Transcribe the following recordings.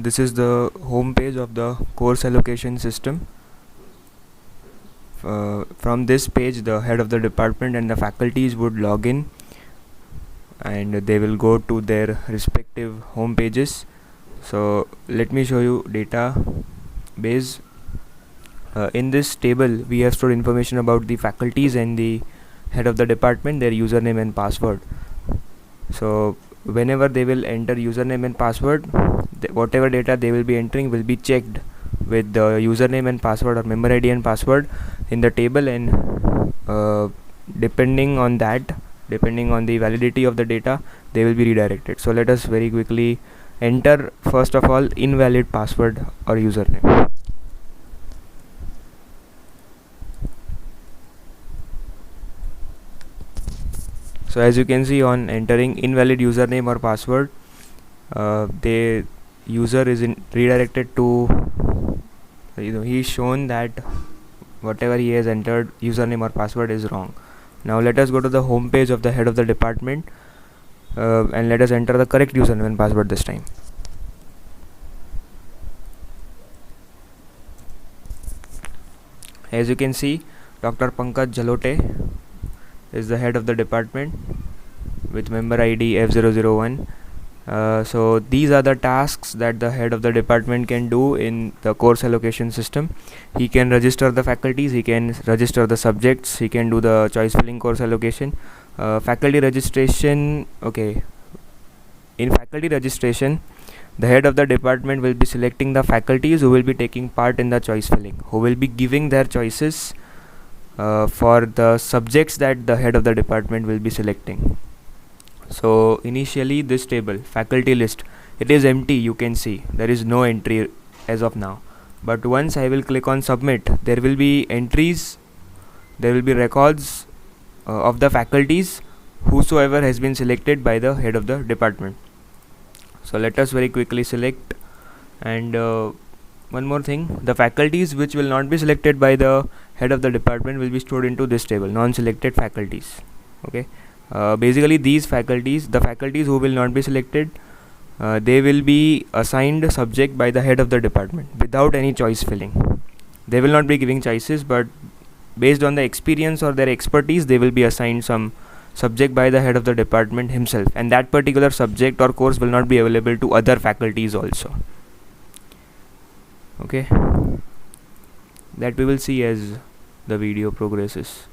This is the home page of the course allocation system. From this page, the head of the department and the faculties would log in, and they will go to their respective home pages. So let me show you database. In this table, we have stored information about the faculties and the head of the department, their username and password. So whenever they will enter username and password, whatever data they will be entering will be checked with the username and password or member ID and password in the table, and depending on the validity of the data, they will be redirected. So let us very quickly enter first of all invalid password or username. So as you can see, on entering invalid username or password, the user is redirected to, he is shown that whatever he has entered username or password is wrong. Now let us go to the home page of the head of the department, and let us enter the correct username and password this time. As you can see, Dr. Pankaj Jhalote is the head of the department with member ID F001. So these are the tasks that the head of the department can do in the course allocation system. He can register the faculties, he can register the subjects, he can do the choice filling course allocation. Faculty registration, okay. In faculty registration, the head of the department will be selecting the faculties who will be taking part in the choice filling, who will be giving their choices for the subjects that the head of the department will be selecting. So initially, this table, faculty list, it is empty. You can see there is no entry as of now, but once I will click on submit, there will be entries, there will be records of the faculties whosoever has been selected by the head of the department. So let us very quickly select. And one more thing, the faculties which will not be selected by the head of the department will be stored into this table, non-selected faculties. Okay. Basically, these faculties, the faculties who will not be selected, they will be assigned subject by the head of the department without any choice filling. They will not be giving choices, but based on the experience or their expertise, they will be assigned some subject by the head of the department himself, and that particular subject or course will not be available to other faculties also. Okay, that we will see as the video progresses.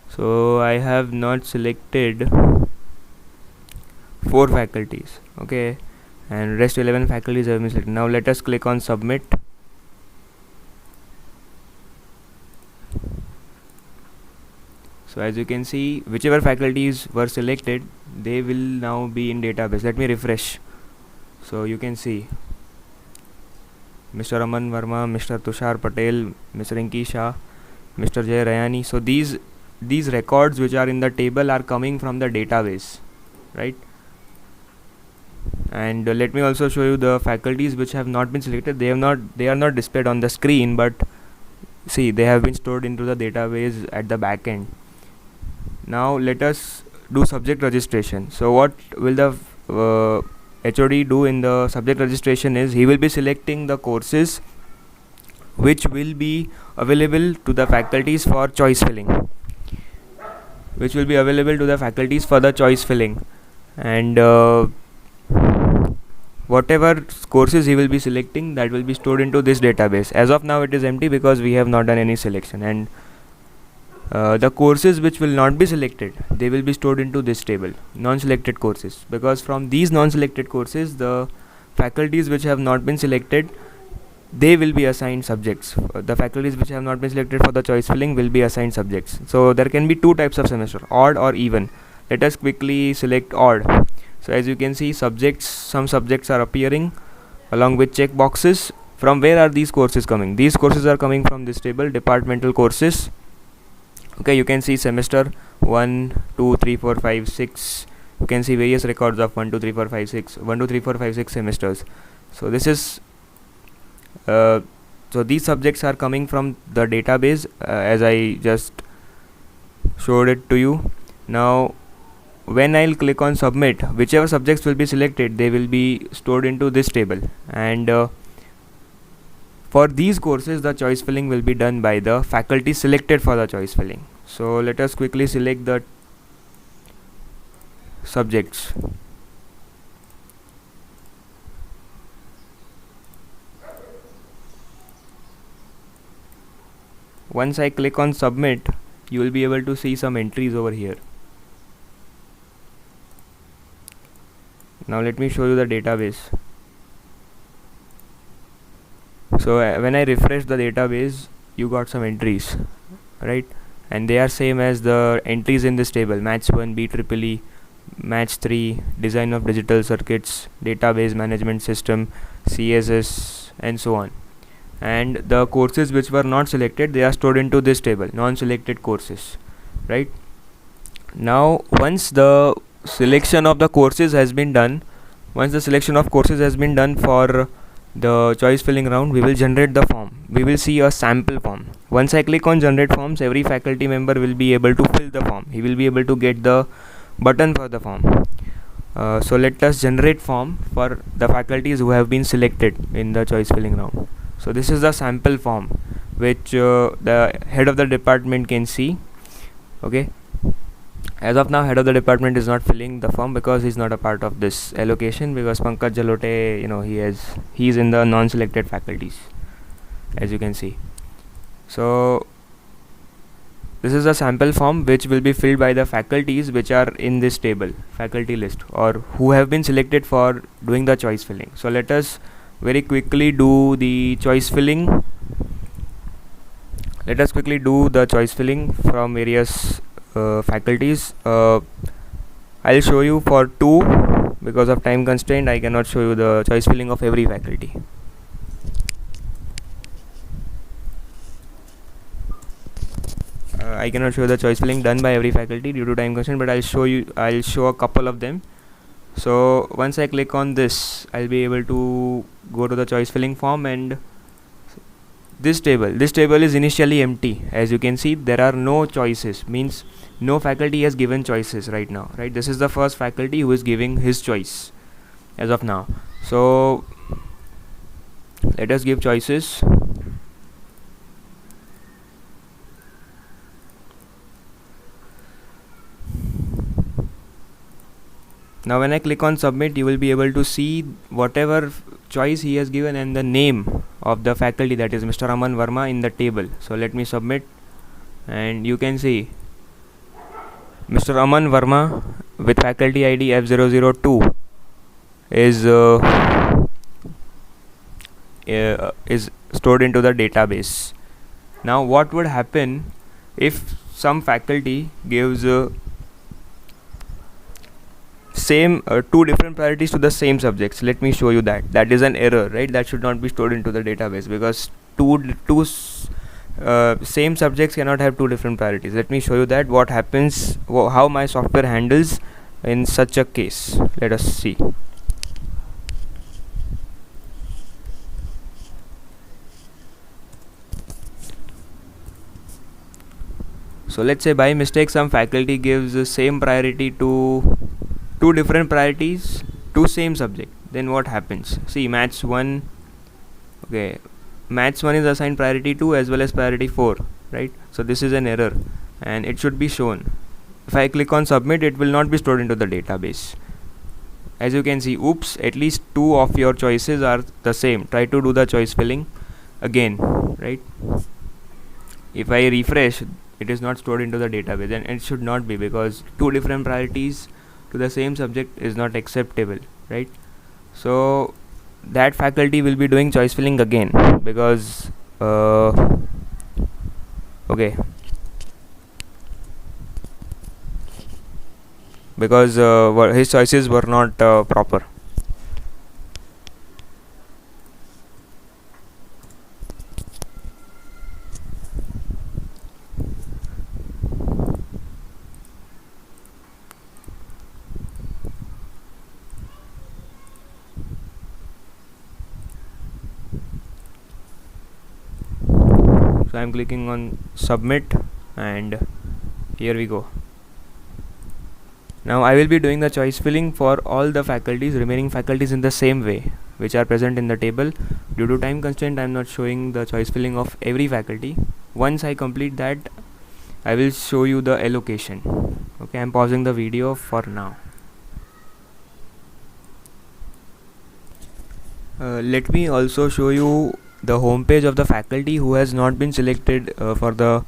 So I have not selected 4 faculties, okay, and rest 11 faculties have been selected. Now let us click on submit. So as you can see, whichever faculties were selected, they will now be in database. Let me refresh. So you can see Mr. Aman Verma, Mr. Tushar Patel, Ms. Rinki Shah, Mr. Jay Rayani. So these records which are in the table are coming from the database, right? And let me also show you the faculties which have not been selected. They are not displayed on the screen, but see, they have been stored into the database at the back end. Now let us do subject registration. So what will the HOD do in the subject registration is, he will be selecting the courses which will be available to the faculties for choice filling, and whatever courses he will be selecting, that will be stored into this database. As of now, it is empty because we have not done any selection, and the courses which will not be selected, they will be stored into this table, non-selected courses, because from these non-selected courses, the faculties which have not been selected, they will be assigned subjects. The faculties which have not been selected for the choice filling will be assigned subjects. So there can be 2 types of semester, odd or even. Let us quickly select odd. So as you can see, some subjects are appearing along with check boxes. From where are these courses coming? These courses are coming from this table, departmental courses. Okay, you can see semester 1, 2, 3, 4, 5, 6. You can see various records of 1, 2, 3, 4, 5, 6, 1, 2, 3, 4, 5, 6 semesters. So this is so these subjects are coming from the database, as I just showed it to you. Now when I'll click on submit, whichever subjects will be selected, they will be stored into this table, and for these courses the choice filling will be done by the faculty selected for the choice filling. So let us quickly select the subjects. Once I click on submit, you will be able to see some entries over here. Now let me show you the database. So when I refresh the database, you got some entries, right? And they are same as the entries in this table: Maths 1, BEEE, Maths 3, Design of Digital Circuits, Database Management System, CSS, and so on. And the courses which were not selected, they are stored into this table, non-selected courses, right? Now once the selection of the courses has been done, for the choice filling round, we will generate the form. We will see a sample form. Once I click on generate forms, every faculty member will be able to fill the form. He will be able to get the button for the form. So let us generate form for the faculties who have been selected in the choice filling round. So this is the sample form which the head of the department can see. Okay, as of now, head of the department is not filling the form because he's not a part of this allocation, because Pankaj Jalote, he's in the non-selected faculties, as you can see. So this is a sample form which will be filled by the faculties which are in this table, faculty list, or who have been selected for doing the choice filling. So let us very quickly do the choice filling. Let us quickly do the choice filling from various faculties. I'll show you for 2 because of time constraint. I cannot show you the choice filling of every faculty. I cannot show the choice filling done by every faculty due to time constraint, but I'll show a couple of them. So once I click on this, I'll be able to go to the choice filling form, and this table is initially empty. As you can see, there are no choices, means no faculty has given choices right now, right? This is the first faculty who is giving his choice as of now. So let us give choices. Now when I click on submit, you will be able to see whatever choice he has given and the name of the faculty, that is Mr. Aman Verma, in the table. So let me submit, and you can see Mr. Aman Verma with faculty ID F002 is stored into the database. Now what would happen if some faculty gives same 2 different priorities to the same subjects? Let me show you that is an error, right? That should not be stored into the database, because same subjects cannot have 2 different priorities. Let me show you that what happens, how my software handles in such a case. Let us see. So let's say by mistake some faculty gives the same priority to 2 different priorities to same subject. Then what happens? See, Maths 1, okay, Maths 1 is assigned priority 2 as well as priority 4, right? So this is an error and it should be shown. If I click on submit, it will not be stored into the database. As you can see, oops, at least 2 of your choices are the same. Try to do the choice filling again, right? If I refresh, it is not stored into the database, and it should not be, because 2 different priorities to the same subject is not acceptable, right? So that faculty will be doing choice filling again, because okay, because his choices were not proper. So I'm clicking on submit, and here we go. Now I will be doing the choice filling for all the remaining faculties in the same way, which are present in the table. Due to time constraint, I am not showing the choice filling of every faculty. Once I complete that, I will show you the allocation. Okay, I am pausing the video for now. Let me also show you the home page of the faculty who has not been selected for the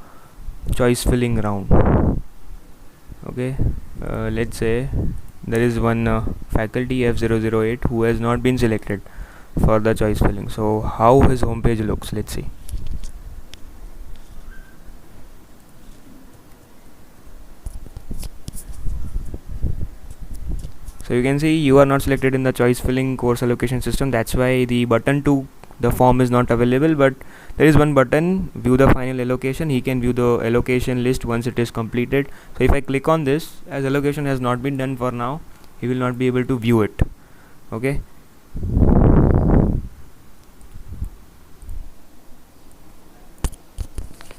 choice filling round. Okay, let's say there is one faculty F008 who has not been selected for the choice filling. So how his home page looks, let's see. So you can see you are not selected in the choice filling course allocation system. That's why the button to the form is not available, but there is one button, view the final allocation. He can view the allocation list once it is completed. So if I click on this, as allocation has not been done for now, he will not be able to view it. Okay,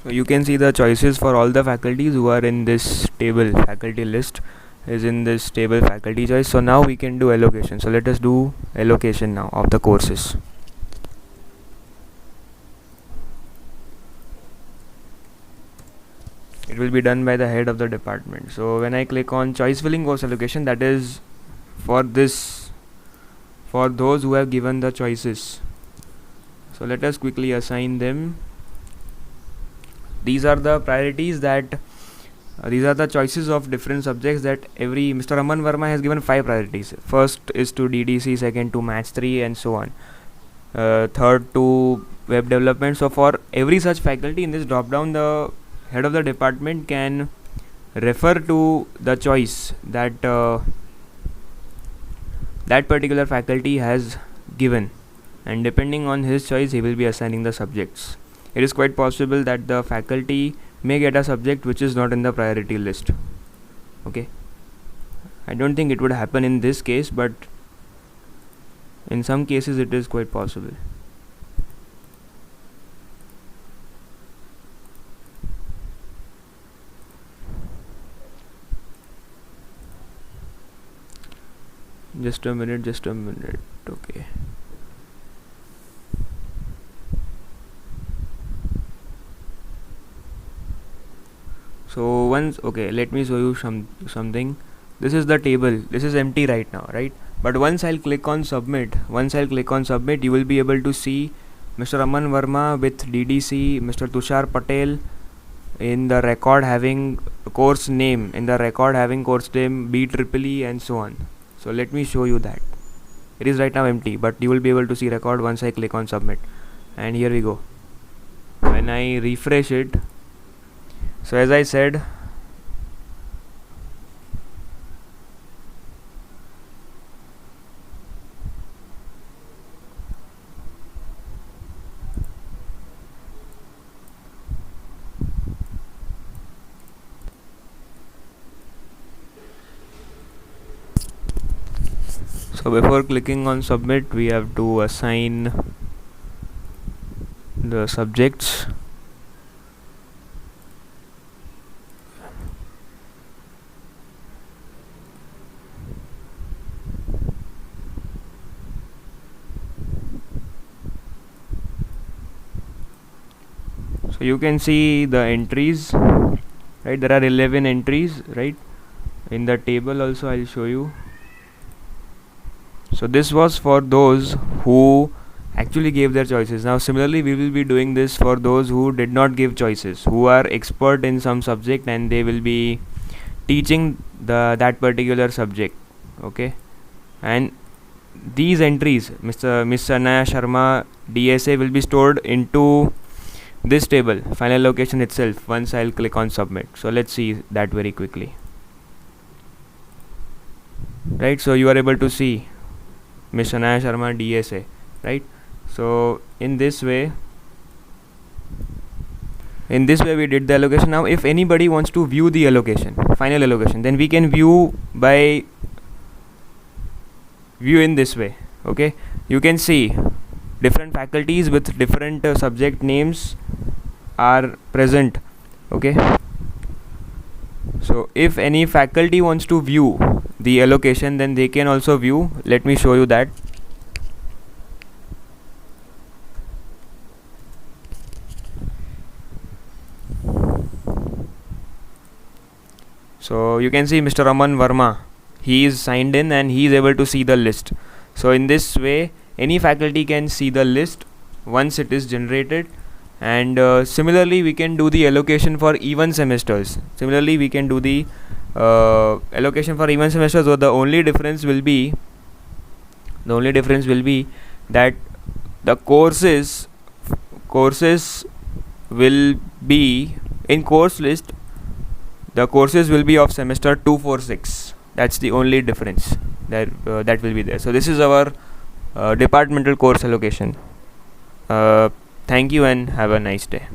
so you can see the choices for all the faculties who are in this table. Faculty list is in this table, faculty choice. So now we can do allocation. So let us do allocation now of the courses. It will be done by the head of the department. So when I click on choice filling course allocation, that is for this, for those who have given the choices. So let us quickly assign them. These are the priorities that these are the choices of different subjects that every Mr. Aman Verma has given 5 priorities. First is to DDC, second to Match 3, and so on. Third to web development. So for every such faculty in this drop down, the head of the department can refer to the choice that that particular faculty has given, and depending on his choice he will be assigning the subjects. It is quite possible that the faculty may get a subject which is not in the priority list. Okay, I don't think it would happen in this case, but in some cases it is quite possible. Just a minute. Okay, so once, okay, let me show you something. This is the table, this is empty right now, right? But once I'll click on submit, you will be able to see Mr. Aman Verma with DDC, Mr. Tushar Patel in the record having course name, BEEE, and so on. So let me show you that. It is right now empty, but you will be able to see record once I click on submit. And here we go. When I refresh it, so as I said, so before clicking on submit, we have to assign the subjects. So you can see the entries, right? There are 11 entries, right? In the table also I'll show you. So this was for those who actually gave their choices. Now similarly we will be doing this for those who did not give choices, who are expert in some subject and they will be teaching that particular subject. Okay, and these entries, Miss Sanaya Sharma DSA, will be stored into this table, final allocation itself, once I'll click on submit. So let's see that very quickly. Right, so you are able to see Miss Sanaya Sharma DSA, right? So in this way we did the allocation. Now if anybody wants to view the allocation, final allocation, then we can view by view in this way. Okay, you can see different faculties with different subject names are present. Okay, So if any faculty wants to view the allocation, then they can also view. Let me show you that. So you can see Mr. Aman Verma, he is signed in and he is able to see the list. So in this way any faculty can see the list once it is generated. And similarly we can do the allocation for even semesters. Similarly we can do the allocation for even semesters. So the only difference will be that the courses will be in course list. The courses will be of semester 246. That's the only difference that will be there. So this is our departmental course allocation. Thank you and have a nice day.